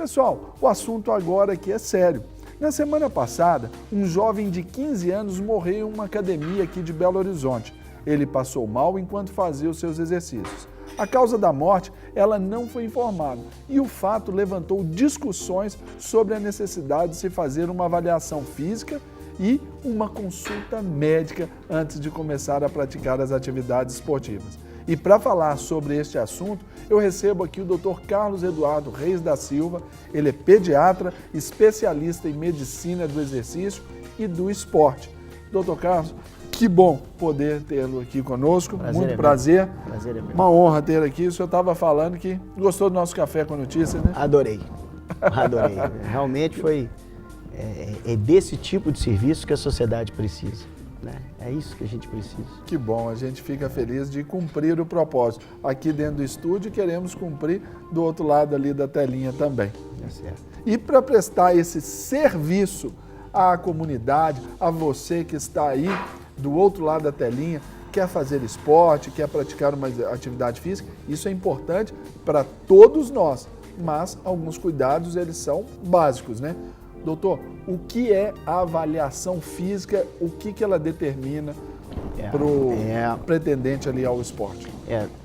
Pessoal, o assunto agora aqui é sério. Na semana passada, um jovem de 15 anos morreu em uma academia aqui de Belo Horizonte. Ele passou mal enquanto fazia os seus exercícios. A causa da morte, ela não foi informada e o fato levantou discussões sobre a necessidade de se fazer uma avaliação física e uma consulta médica antes de começar a praticar as atividades esportivas. E para falar sobre este assunto, eu recebo aqui o Dr. Carlos Eduardo Reis da Silva. Ele é pediatra, especialista em medicina do exercício e do esporte. Dr. Carlos, que bom poder tê-lo aqui conosco. Muito prazer. Prazer é meu. Uma honra ter aqui. O senhor estava falando que gostou do nosso Café com Notícias, né? Adorei. Realmente foi desse tipo de serviço que a sociedade precisa. Né? É isso que a gente precisa. Que bom, a gente fica feliz de cumprir o propósito. Aqui dentro do estúdio queremos cumprir do outro lado ali da telinha também. É certo. E para prestar esse serviço à comunidade, a você que está aí do outro lado da telinha, quer fazer esporte, quer praticar uma atividade física, isso é importante para todos nós, mas alguns cuidados eles são básicos, né? Doutor, o que é a avaliação física, o que ela determina para o pretendente ali ao esporte?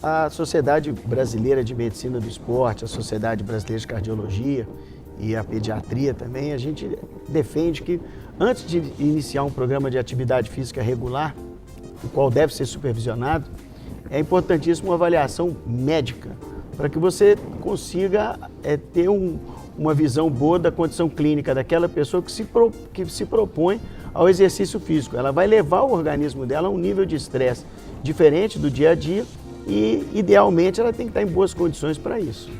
A Sociedade Brasileira de Medicina do Esporte, a Sociedade Brasileira de Cardiologia e a pediatria também, a gente defende que antes de iniciar um programa de atividade física regular, o qual deve ser supervisionado, é importantíssimo uma avaliação médica, para que você consiga ter uma visão boa da condição clínica daquela pessoa que se propõe ao exercício físico. Ela vai levar o organismo dela a um nível de estresse diferente do dia a dia e, idealmente, ela tem que estar em boas condições para isso.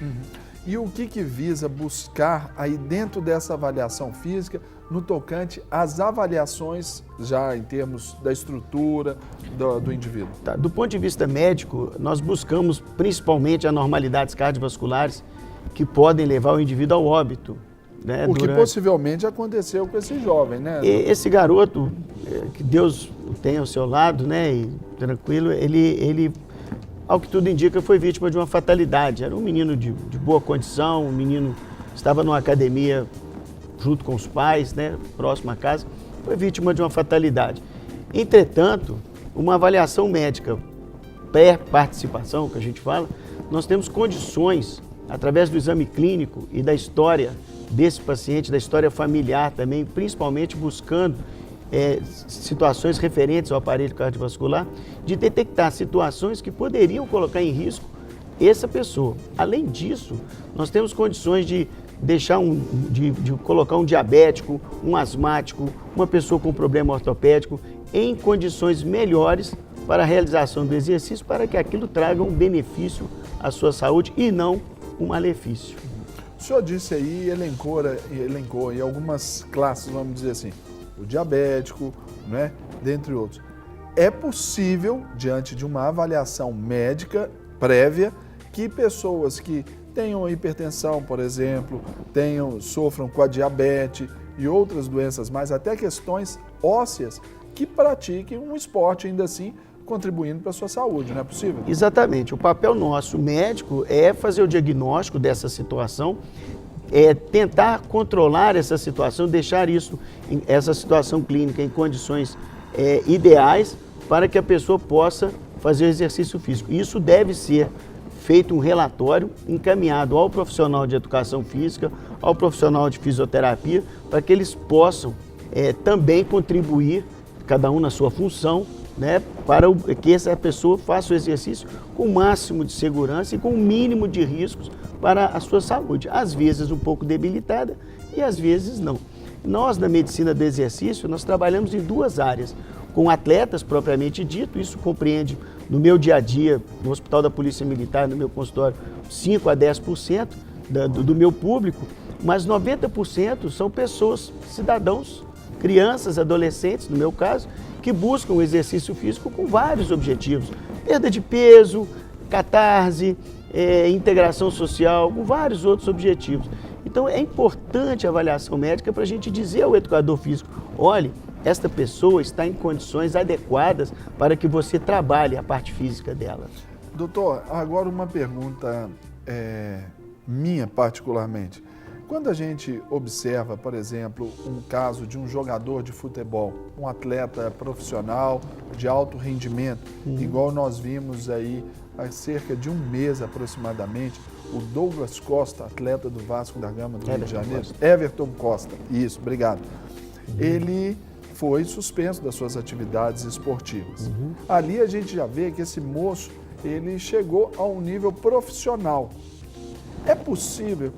E o que visa buscar aí dentro dessa avaliação física no tocante às avaliações já em termos da estrutura do indivíduo? Tá. Do ponto de vista médico, nós buscamos principalmente anormalidades cardiovasculares que podem levar o indivíduo ao óbito. Né, o que possivelmente aconteceu com esse jovem, né? Esse garoto, que Deus o tenha ao seu lado, né, e tranquilo, ele, ao que tudo indica, foi vítima de uma fatalidade. Era um menino de boa condição, um menino que estava numa academia junto com os pais, né, próximo à casa, foi vítima de uma fatalidade. Entretanto, uma avaliação médica pré-participação, que a gente fala, nós temos condições, através do exame clínico e da história desse paciente, da história familiar também, principalmente buscando situações referentes ao aparelho cardiovascular, de detectar situações que poderiam colocar em risco essa pessoa. Além disso, nós temos condições de colocar um diabético, um asmático, uma pessoa com problema ortopédico em condições melhores para a realização do exercício, para que aquilo traga um benefício à sua saúde e não um malefício. O senhor disse aí, elencou em algumas classes, vamos dizer assim, o diabético, né, dentre outros. É possível, diante de uma avaliação médica prévia, que pessoas que tenham hipertensão, por exemplo, sofram com a diabetes e outras doenças mais, até questões ósseas, que pratiquem um esporte ainda assim, contribuindo para a sua saúde, não é possível? Exatamente. O papel nosso médico é fazer o diagnóstico dessa situação, tentar controlar essa situação, deixar essa situação clínica em condições ideais para que a pessoa possa fazer o exercício físico. Isso deve ser feito um relatório encaminhado ao profissional de educação física, ao profissional de fisioterapia, para que eles possam também contribuir, cada um na sua função, né, para que essa pessoa faça o exercício com o máximo de segurança e com o mínimo de riscos para a sua saúde. Às vezes um pouco debilitada e às vezes não. Nós, na medicina do exercício, nós trabalhamos em duas áreas. Com atletas, propriamente dito, isso compreende, no meu dia a dia, no Hospital da Polícia Militar, no meu consultório, 5 a 10% do meu público, mas 90% são pessoas, cidadãos, crianças, adolescentes, no meu caso, que buscam o exercício físico com vários objetivos. Perda de peso, catarse, integração social, com vários outros objetivos. Então é importante a avaliação médica para a gente dizer ao educador físico, olhe, esta pessoa está em condições adequadas para que você trabalhe a parte física dela. Doutor, agora uma pergunta minha particularmente. Quando a gente observa, por exemplo, um caso de um jogador de futebol, um atleta profissional de alto rendimento, igual nós vimos aí há cerca de um mês aproximadamente, o Douglas Costa, atleta do Vasco da Gama do Rio de Janeiro, Everton Costa, isso, obrigado. Ele foi suspenso das suas atividades esportivas. Ali a gente já vê que esse moço, ele chegou a um nível profissional. É possível,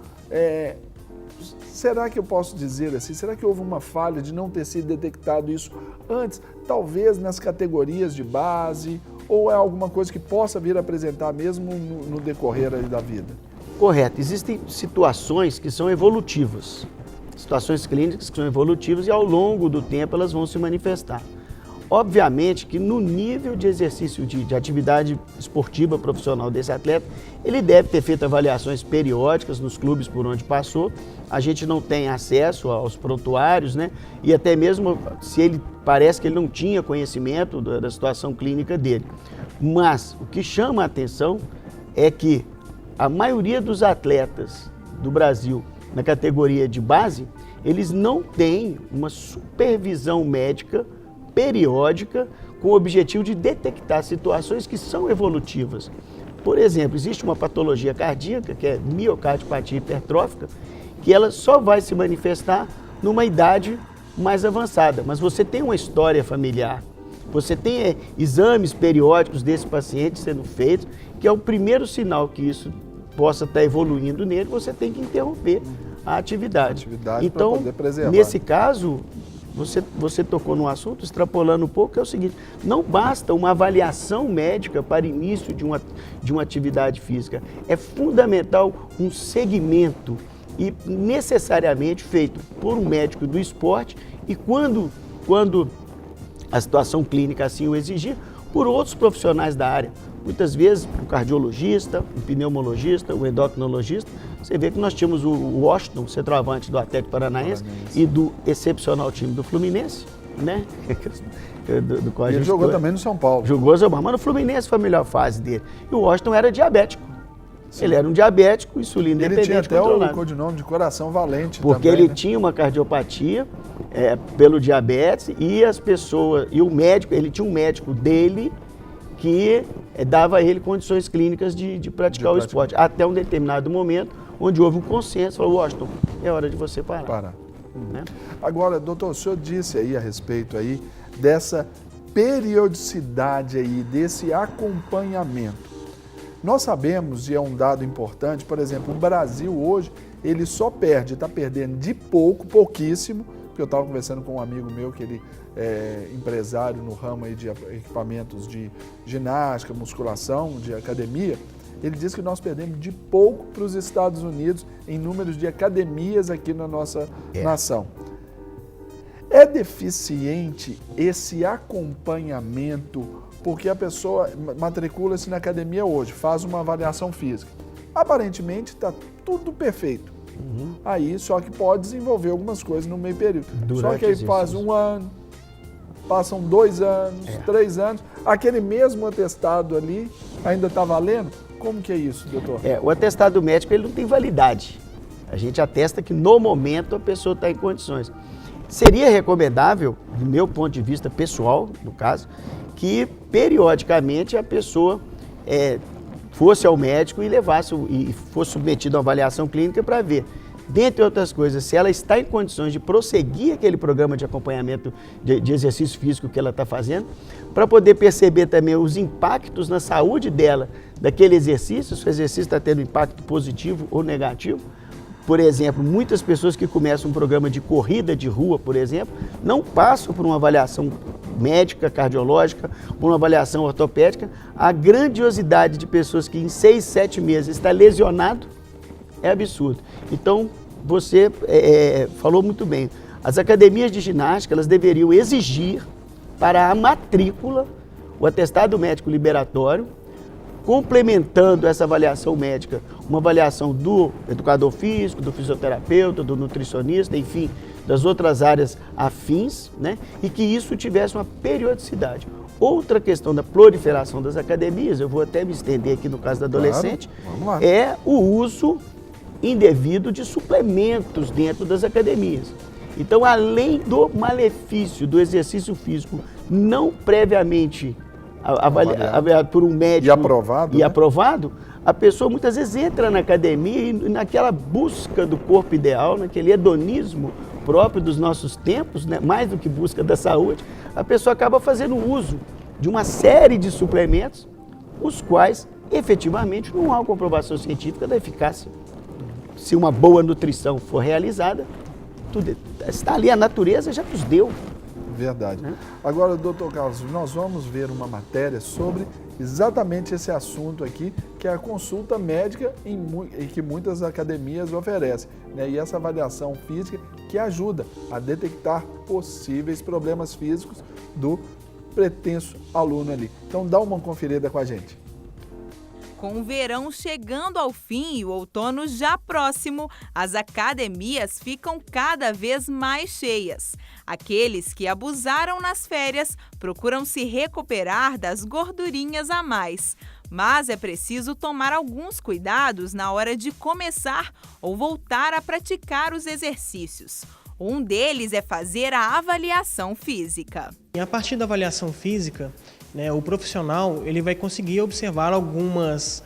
será que eu posso dizer assim, será que houve uma falha de não ter sido detectado isso antes, talvez nas categorias de base, ou é alguma coisa que possa vir a apresentar mesmo no decorrer aí da vida? Correto. Existem situações que são evolutivas, situações clínicas que são evolutivas e ao longo do tempo elas vão se manifestar. Obviamente que no nível de exercício de atividade esportiva profissional desse atleta, ele deve ter feito avaliações periódicas nos clubes por onde passou. A gente não tem acesso aos prontuários, né? E até mesmo se ele parece que ele não tinha conhecimento da situação clínica dele. Mas o que chama a atenção é que a maioria dos atletas do Brasil na categoria de base, eles não têm uma supervisão médica periódica com o objetivo de detectar situações que são evolutivas. Por exemplo, existe uma patologia cardíaca, que é miocardiopatia hipertrófica, que ela só vai se manifestar numa idade mais avançada, mas você tem uma história familiar, você tem exames periódicos desse paciente sendo feitos, que é o primeiro sinal que isso possa estar evoluindo nele, você tem que interromper a atividade. Então, para poder preservar. Nesse caso, você tocou no assunto, extrapolando um pouco, é o seguinte, não basta uma avaliação médica para início de uma atividade física, é fundamental um segmento e necessariamente feito por um médico do esporte e quando a situação clínica assim o exigir, por outros profissionais da área. Muitas vezes, um cardiologista, um pneumologista, um endocrinologista. Você vê que nós tínhamos o Washington, centroavante do Atlético Paranaense e do excepcional time do Fluminense, né? do qual ele jogou também no São Paulo. Jogou no São Paulo, mas no Fluminense foi a melhor fase dele. E o Washington era diabético. Sim. Ele era um diabético, insulina dependente, ele tinha até controlado. o codinome de coração valente porque também, ele né? tinha uma cardiopatia pelo diabetes e as pessoas, e o médico, ele tinha um médico dele que dava a ele condições clínicas de praticar o esporte. Até um determinado momento, onde houve um consenso, falou, Washington, é hora de você parar. Né? Agora, doutor, o senhor disse aí a respeito aí dessa periodicidade aí, desse acompanhamento. Nós sabemos, e é um dado importante, por exemplo, o Brasil hoje, ele só está perdendo de pouquíssimo, porque eu estava conversando com um amigo meu que ele é empresário no ramo aí de equipamentos de ginástica, musculação, de academia. Ele disse que nós perdemos de pouco para os Estados Unidos em números de academias aqui na nossa nação. É deficiente esse acompanhamento, porque a pessoa matricula-se na academia hoje, faz uma avaliação física. Aparentemente está tudo perfeito. Aí só que pode desenvolver algumas coisas no meio período. Só que aí faz um ano, passam 2 anos, 3 anos, aquele mesmo atestado ali ainda está valendo? Como que é isso, doutor? O atestado médico ele não tem validade. A gente atesta que no momento a pessoa está em condições. Seria recomendável, do meu ponto de vista pessoal, no caso, que periodicamente a pessoa fosse ao médico e fosse submetido a uma avaliação clínica para ver, dentre outras coisas, se ela está em condições de prosseguir aquele programa de acompanhamento de exercício físico que ela está fazendo, para poder perceber também os impactos na saúde dela daquele exercício, se o exercício está tendo impacto positivo ou negativo. Por exemplo, muitas pessoas que começam um programa de corrida de rua, por exemplo, não passam por uma avaliação médica, cardiológica, por uma avaliação ortopédica. A grandiosidade de pessoas que em 6, 7 meses está lesionado é absurdo. Então, você falou muito bem. As academias de ginástica, elas deveriam exigir para a matrícula o atestado médico liberatório, complementando essa avaliação médica, uma avaliação do educador físico, do fisioterapeuta, do nutricionista, enfim, das outras áreas afins, né? E que isso tivesse uma periodicidade. Outra questão da proliferação das academias, eu vou até me estender aqui no caso da adolescente, claro, vamos lá. é o uso indevido de suplementos dentro das academias. Então, além do malefício do exercício físico não previamente avaliado por um médico aprovado, a pessoa muitas vezes entra na academia e naquela busca do corpo ideal, naquele hedonismo próprio dos nossos tempos, né, mais do que busca da saúde, a pessoa acaba fazendo uso de uma série de suplementos, os quais efetivamente não há uma comprovação científica da eficácia. Se uma boa nutrição for realizada, tudo está ali, a natureza já nos deu. Verdade. Agora, doutor Carlos, nós vamos ver uma matéria sobre exatamente esse assunto aqui, que é a consulta médica em que muitas academias oferecem, né? E essa avaliação física que ajuda a detectar possíveis problemas físicos do pretenso aluno ali. Então, dá uma conferida com a gente. Com o verão chegando ao fim e o outono já próximo, as academias ficam cada vez mais cheias. Aqueles que abusaram nas férias procuram se recuperar das gordurinhas a mais. Mas é preciso tomar alguns cuidados na hora de começar ou voltar a praticar os exercícios. Um deles é fazer a avaliação física. E a partir da avaliação física, né, o profissional ele vai conseguir observar algumas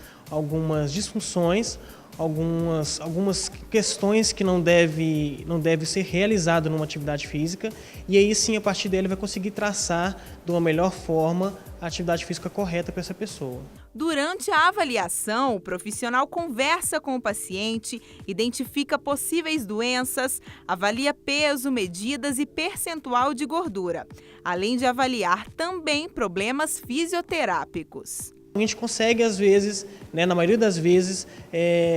disfunções, algumas questões que não deve ser realizado numa atividade física, e aí sim, a partir dele, vai conseguir traçar de uma melhor forma a atividade física correta para essa pessoa. Durante a avaliação, o profissional conversa com o paciente, identifica possíveis doenças, avalia peso, medidas e percentual de gordura, além de avaliar também problemas fisioterápicos. A gente consegue, às vezes, né, na maioria das vezes,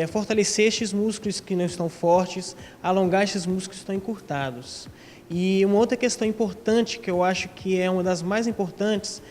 fortalecer estes músculos que não estão fortes, alongar estes músculos que estão encurtados. E uma outra questão importante, que eu acho que é uma das mais importantes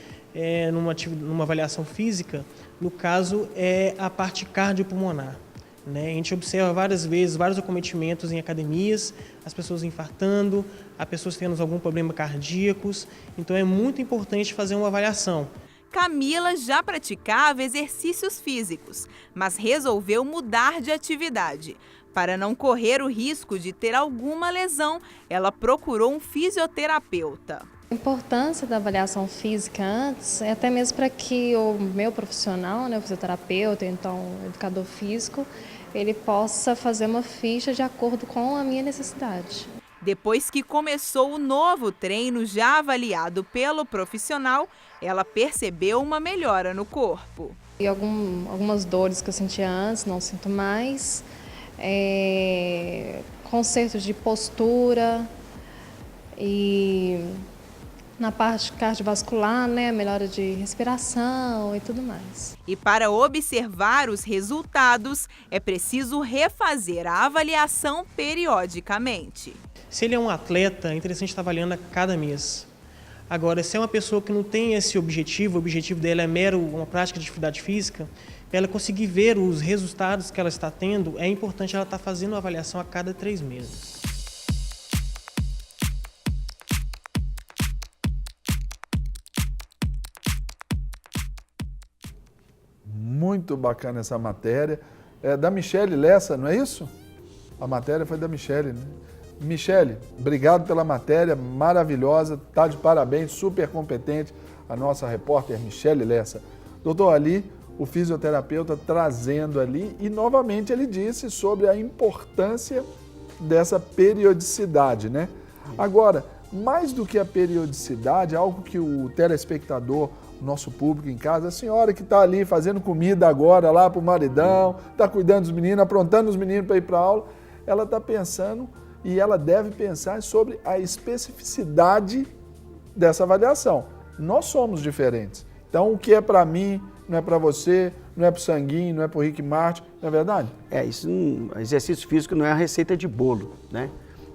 numa avaliação física, no caso, é a parte cardiopulmonar. Né? A gente observa várias vezes, vários acometimentos em academias, as pessoas infartando, as pessoas tendo algum problema cardíacos, então é muito importante fazer uma avaliação. Camila já praticava exercícios físicos, mas resolveu mudar de atividade. Para não correr o risco de ter alguma lesão, ela procurou um fisioterapeuta. A importância da avaliação física antes é até mesmo para que o meu profissional, né, o fisioterapeuta, então o educador físico, ele possa fazer uma ficha de acordo com a minha necessidade. Depois que começou o novo treino já avaliado pelo profissional, ela percebeu uma melhora no corpo. E algumas dores que eu sentia antes, não sinto mais. Conserto de postura e na parte cardiovascular, né, melhora de respiração e tudo mais. E para observar os resultados, é preciso refazer a avaliação periodicamente. Se ele é um atleta, é interessante estar avaliando a cada mês. Agora, se é uma pessoa que não tem esse objetivo, o objetivo dela é mero uma prática de atividade física, para ela conseguir ver os resultados que ela está tendo, é importante ela estar fazendo uma avaliação a cada 3 meses. Muito bacana essa matéria. É da Michele Lessa, não é isso? A matéria foi da Michele, né? Michele, obrigado pela matéria maravilhosa, tá de parabéns, super competente a nossa repórter Michele Lessa. Doutor Ali, o fisioterapeuta trazendo ali e novamente ele disse sobre a importância dessa periodicidade, né? Agora, mais do que a periodicidade, algo que o telespectador, o nosso público em casa, a senhora que está ali fazendo comida agora lá para o maridão, está cuidando dos meninos, aprontando os meninos para ir para a aula, ela está pensando e ela deve pensar sobre a especificidade dessa avaliação. Nós somos diferentes. Então, o que é para mim, não é para você, não é para o Sanguinho, não é para o Rick Martin, não é verdade? Exercício físico não é a receita de bolo, né?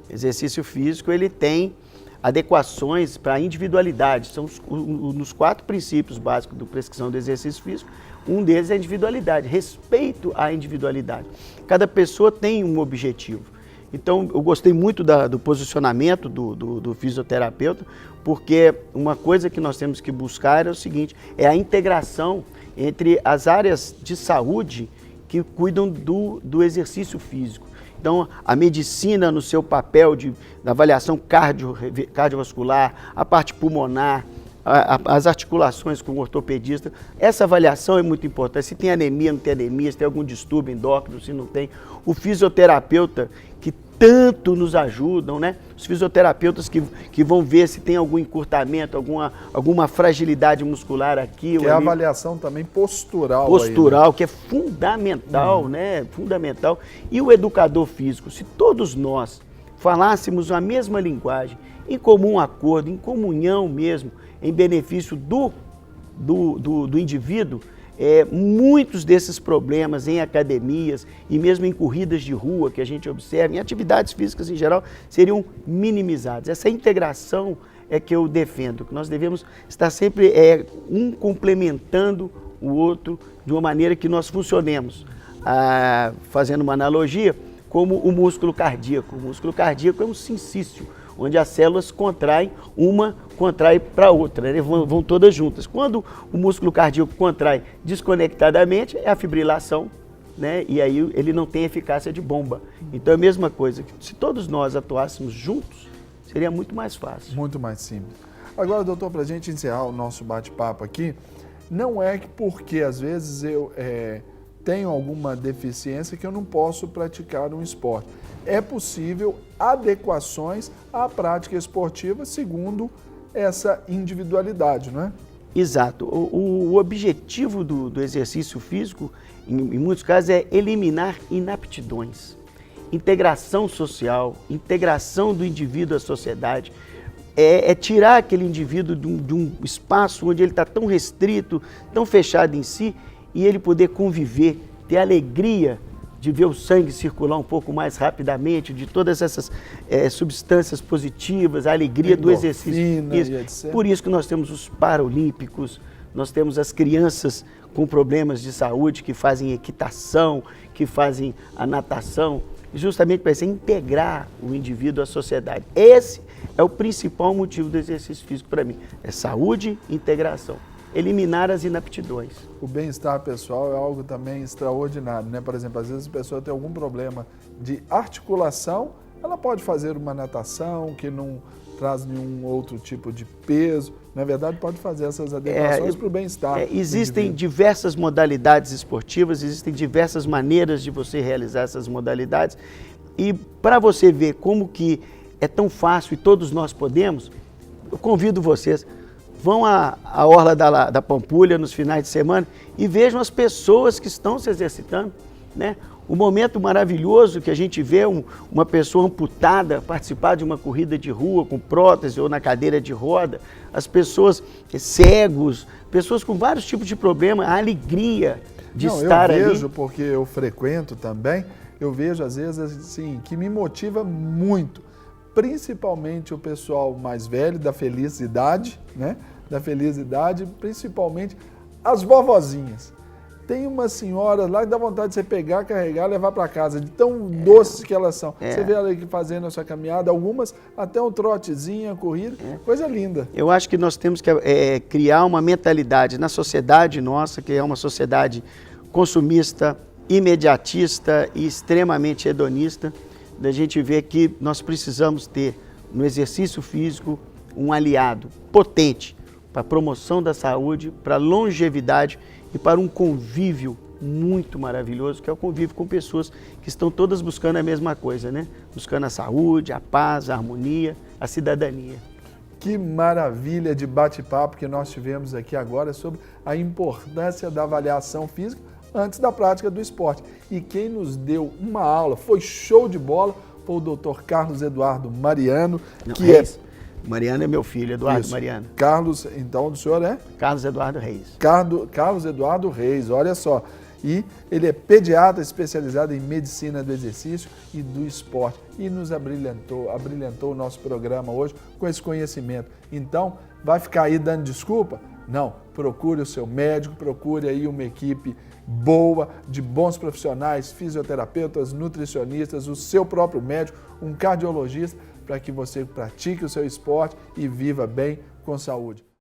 Exercício físico, ele tem adequações para a individualidade. São nos 4 princípios básicos da prescrição do exercício físico, um deles é a individualidade, respeito à individualidade. Cada pessoa tem um objetivo. Então, eu gostei muito do posicionamento do fisioterapeuta, porque uma coisa que nós temos que buscar é o seguinte, é a integração entre as áreas de saúde que cuidam do exercício físico. Então, a medicina no seu papel da avaliação cardiovascular, a parte pulmonar, as articulações com o ortopedista, essa avaliação é muito importante. Se tem anemia, não tem anemia, se tem algum distúrbio endócrino, se não tem. O fisioterapeuta, que tanto nos ajudam, né? Os fisioterapeutas que vão ver se tem algum encurtamento, alguma fragilidade muscular aqui ou ali. Que é a ali. avaliação também postural. Postural, aí, né? Que é fundamental, né? Fundamental. E o educador físico, se todos nós falássemos a mesma linguagem, em comum acordo, em comunhão mesmo, em benefício do indivíduo, muitos desses problemas em academias e mesmo em corridas de rua que a gente observa, em atividades físicas em geral, seriam minimizados. Essa integração é que eu defendo, que nós devemos estar sempre um complementando o outro de uma maneira que nós funcionemos. Fazendo uma analogia, como o músculo cardíaco. O músculo cardíaco é um sincício, onde as células contraem, uma contrai para a outra, né? Vão todas juntas. Quando o músculo cardíaco contrai desconectadamente, é a fibrilação, né? E aí ele não tem eficácia de bomba. Então é a mesma coisa, se todos nós atuássemos juntos, seria muito mais fácil. Muito mais simples. Agora, doutor, para a gente encerrar o nosso bate-papo aqui, não é que porque às vezes eu tenho alguma deficiência que eu não posso praticar um esporte. É possível adequações à prática esportiva segundo essa individualidade, não é? Exato. O objetivo do exercício físico, em muitos casos, é eliminar inaptidões, integração social, integração do indivíduo à sociedade, é tirar aquele indivíduo de um espaço onde ele está tão restrito, tão fechado em si, e ele poder conviver, ter alegria de ver o sangue circular um pouco mais rapidamente, de todas essas substâncias positivas, a alegria do exercício. Isso. Por isso que nós temos os paralímpicos, nós temos as crianças com problemas de saúde que fazem equitação, que fazem a natação, justamente para isso, integrar o indivíduo à sociedade. Esse é o principal motivo do exercício físico para mim, é saúde e integração. Eliminar as inaptidões. O bem-estar pessoal é algo também extraordinário, né? Por exemplo, às vezes a pessoa tem algum problema de articulação, ela pode fazer uma natação que não traz nenhum outro tipo de peso. Na verdade, pode fazer essas adequações para o bem-estar. Existem diversas modalidades esportivas, existem diversas maneiras de você realizar essas modalidades. E para você ver como que é tão fácil e todos nós podemos, eu convido vocês, vão à orla da Pampulha nos finais de semana e vejam as pessoas que estão se exercitando, né? O momento maravilhoso que a gente vê uma pessoa amputada participar de uma corrida de rua com prótese ou na cadeira de roda, as pessoas cegos, pessoas com vários tipos de problemas, a alegria de estar ali. Eu vejo, porque eu frequento também, eu vejo às vezes assim, que me motiva muito, principalmente o pessoal mais velho, da feliz idade, né? Da feliz idade, principalmente as vovozinhas. Tem umas senhoras lá que dá vontade de você pegar, carregar, levar para casa, de tão doces que elas são. Você vê ela aqui fazendo a sua caminhada, algumas até um trotezinho, corrida, coisa linda. Eu acho que nós temos que criar uma mentalidade na sociedade nossa, que é uma sociedade consumista, imediatista e extremamente hedonista, da gente ver que nós precisamos ter no exercício físico um aliado potente para a promoção da saúde, para a longevidade e para um convívio muito maravilhoso, que é o convívio com pessoas que estão todas buscando a mesma coisa, né? Buscando a saúde, a paz, a harmonia, a cidadania. Que maravilha de bate-papo que nós tivemos aqui agora sobre a importância da avaliação física antes da prática do esporte. E quem nos deu uma aula, foi show de bola, foi o Dr. Carlos Eduardo Mariano, Mariano é meu filho, Eduardo Mariano. Carlos, então, do senhor é? Carlos Eduardo Reis. Carlos Eduardo Reis, olha só. E ele é pediatra especializado em medicina do exercício e do esporte. E nos abrilhantou o nosso programa hoje com esse conhecimento. Então, vai ficar aí dando desculpa? Não, procure o seu médico, procure aí uma equipe boa, de bons profissionais, fisioterapeutas, nutricionistas, o seu próprio médico, um cardiologista, para que você pratique o seu esporte e viva bem com saúde.